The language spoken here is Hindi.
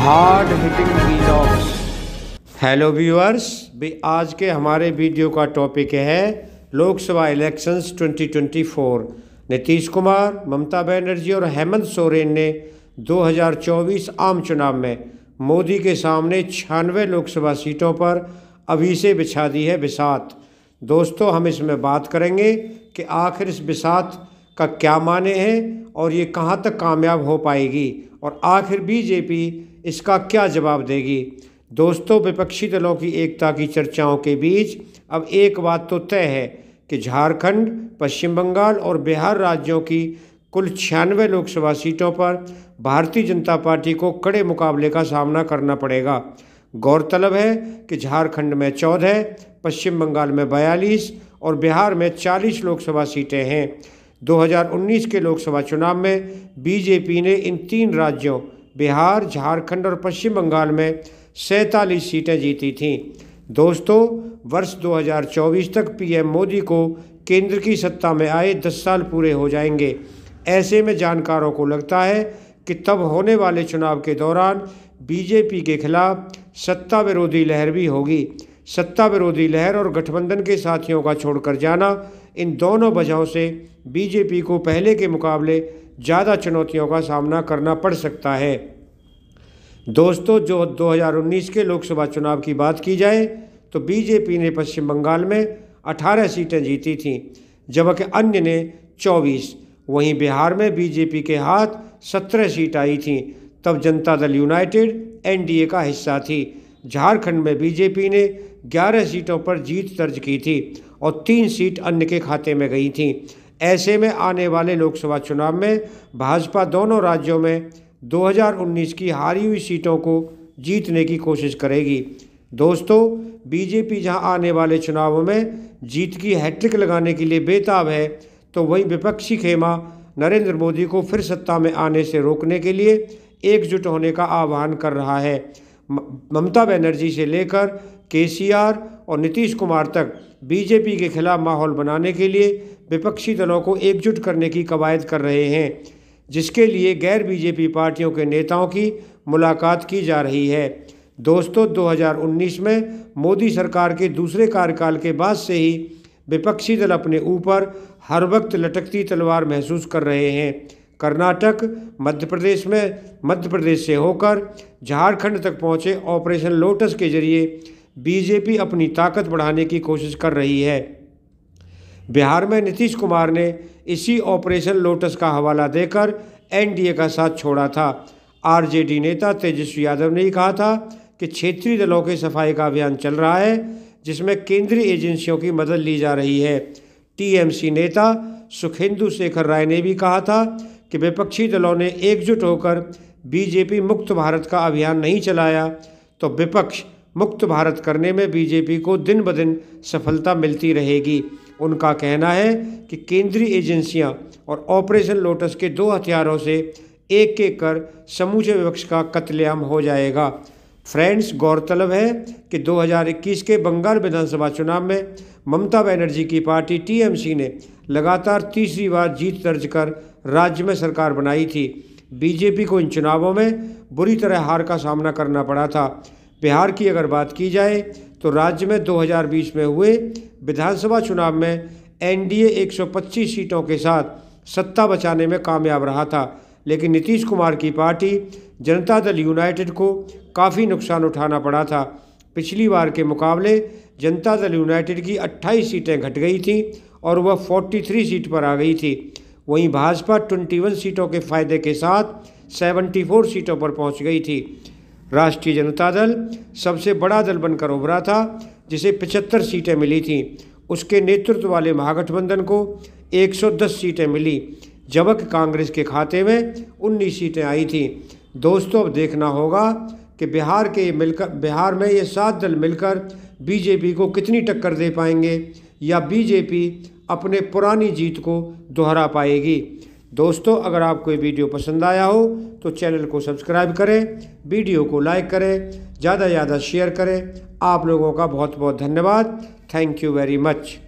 Hard hitting vlogs. Hello viewers, भी आज के हमारे वीडियो का टॉपिक है लोकसभा इलेक्शंस 2024। नीतीश कुमार, ममता बनर्जी और हेमंत सोरेन ने 2024 आम चुनाव में मोदी के सामने 96 लोकसभा सीटों पर अभी से बिछा दी है बिसात। दोस्तों, हम इसमें बात करेंगे कि आखिर इस बिसात का क्या माने हैं और ये कहाँ तक कामयाब हो पाएगी और आखिर बीजेपी इसका क्या जवाब देगी। दोस्तों, विपक्षी दलों की एकता की चर्चाओं के बीच अब एक बात तो तय है कि झारखंड, पश्चिम बंगाल और बिहार राज्यों की कुल 96 लोकसभा सीटों पर भारतीय जनता पार्टी को कड़े मुकाबले का सामना करना पड़ेगा। गौरतलब है कि झारखंड में 14, पश्चिम बंगाल में 42 और बिहार में 40 लोकसभा सीटें हैं। 2019 के लोकसभा चुनाव में बीजेपी ने इन तीन राज्यों बिहार, झारखंड और पश्चिम बंगाल में 47 सीटें जीती थीं। दोस्तों, वर्ष 2024 तक पीएम मोदी को केंद्र की सत्ता में आए 10 साल पूरे हो जाएंगे। ऐसे में जानकारों को लगता है कि तब होने वाले चुनाव के दौरान बीजेपी के खिलाफ सत्ता विरोधी लहर भी होगी। सत्ता विरोधी लहर और गठबंधन के साथियों का छोड़कर जाना, इन दोनों वजहों से बीजेपी को पहले के मुकाबले ज़्यादा चुनौतियों का सामना करना पड़ सकता है। दोस्तों, जो 2019 के लोकसभा चुनाव की बात की जाए तो बीजेपी ने पश्चिम बंगाल में 18 सीटें जीती थीं, जबकि अन्य ने 24। वहीं बिहार में बीजेपी के हाथ 17 सीट आई थीं। तब जनता दल यूनाइटेड एनडीए का हिस्सा थी। झारखंड में बीजेपी ने 11 सीटों पर जीत दर्ज की थी और 3 सीट अन्य के खाते में गई थीं। ऐसे में आने वाले लोकसभा चुनाव में भाजपा दोनों राज्यों में 2019 की हारी हुई सीटों को जीतने की कोशिश करेगी। दोस्तों, बीजेपी जहां आने वाले चुनावों में जीत की हैट्रिक लगाने के लिए बेताब है, तो वहीं विपक्षी खेमा नरेंद्र मोदी को फिर सत्ता में आने से रोकने के लिए एकजुट होने का आह्वान कर रहा है। ममता बनर्जी से लेकर केसीआर और नीतीश कुमार तक बीजेपी के खिलाफ माहौल बनाने के लिए विपक्षी दलों को एकजुट करने की कवायद कर रहे हैं, जिसके लिए गैर बीजेपी पार्टियों के नेताओं की मुलाकात की जा रही है। दोस्तों, 2019 में मोदी सरकार के दूसरे कार्यकाल के बाद से ही विपक्षी दल अपने ऊपर हर वक्त लटकती तलवार महसूस कर रहे हैं। कर्नाटक, मध्य प्रदेश से होकर झारखंड तक पहुंचे ऑपरेशन लोटस के जरिए बीजेपी अपनी ताकत बढ़ाने की कोशिश कर रही है। बिहार में नीतीश कुमार ने इसी ऑपरेशन लोटस का हवाला देकर एनडीए का साथ छोड़ा था। आरजेडी नेता तेजस्वी यादव ने कहा था कि क्षेत्रीय दलों के सफाई का अभियान चल रहा है, जिसमें केंद्रीय एजेंसियों की मदद ली जा रही है। टीएमसी नेता सुखेंदु शेखर राय ने भी कहा था कि विपक्षी दलों ने एकजुट होकर बीजेपी मुक्त भारत का अभियान नहीं चलाया तो विपक्ष मुक्त भारत करने में बीजेपी को दिन ब दिन सफलता मिलती रहेगी। उनका कहना है कि केंद्रीय एजेंसियां और ऑपरेशन लोटस के 2 हथियारों से एक एक कर समूचे विपक्ष का कत्लेआम हो जाएगा। फ्रेंड्स, गौरतलब है कि 2021 के बंगाल विधानसभा चुनाव में ममता बनर्जी की पार्टी टीएमसी ने लगातार तीसरी बार जीत दर्ज कर राज्य में सरकार बनाई थी। बीजेपी को इन चुनावों में बुरी तरह हार का सामना करना पड़ा था। बिहार की अगर बात की जाए तो राज्य में 2020 में हुए विधानसभा चुनाव में एनडीए 125 सीटों के साथ सत्ता बचाने में कामयाब रहा था, लेकिन नीतीश कुमार की पार्टी जनता दल यूनाइटेड को काफ़ी नुकसान उठाना पड़ा था। पिछली बार के मुकाबले जनता दल यूनाइटेड की 28 सीटें घट गई थीं और वह 43 सीट पर आ गई थी। वहीं भाजपा 21 सीटों के फायदे के साथ 74 सीटों पर पहुंच गई थी। राष्ट्रीय जनता दल सबसे बड़ा दल बनकर उभरा था, जिसे 75 सीटें मिली थीं। उसके नेतृत्व वाले महागठबंधन को 110 सीटें मिली, जबकि कांग्रेस के खाते में 19 सीटें आई थीं। दोस्तों, अब देखना होगा कि बिहार में ये 7 दल मिलकर बीजेपी को कितनी टक्कर दे पाएंगे या बीजेपी अपने पुरानी जीत को दोहरा पाएगी। दोस्तों, अगर आपको ये वीडियो पसंद आया हो तो चैनल को सब्सक्राइब करें, वीडियो को लाइक करें, ज़्यादा से ज़्यादा शेयर करें। आप लोगों का बहुत बहुत धन्यवाद। Thank you very much.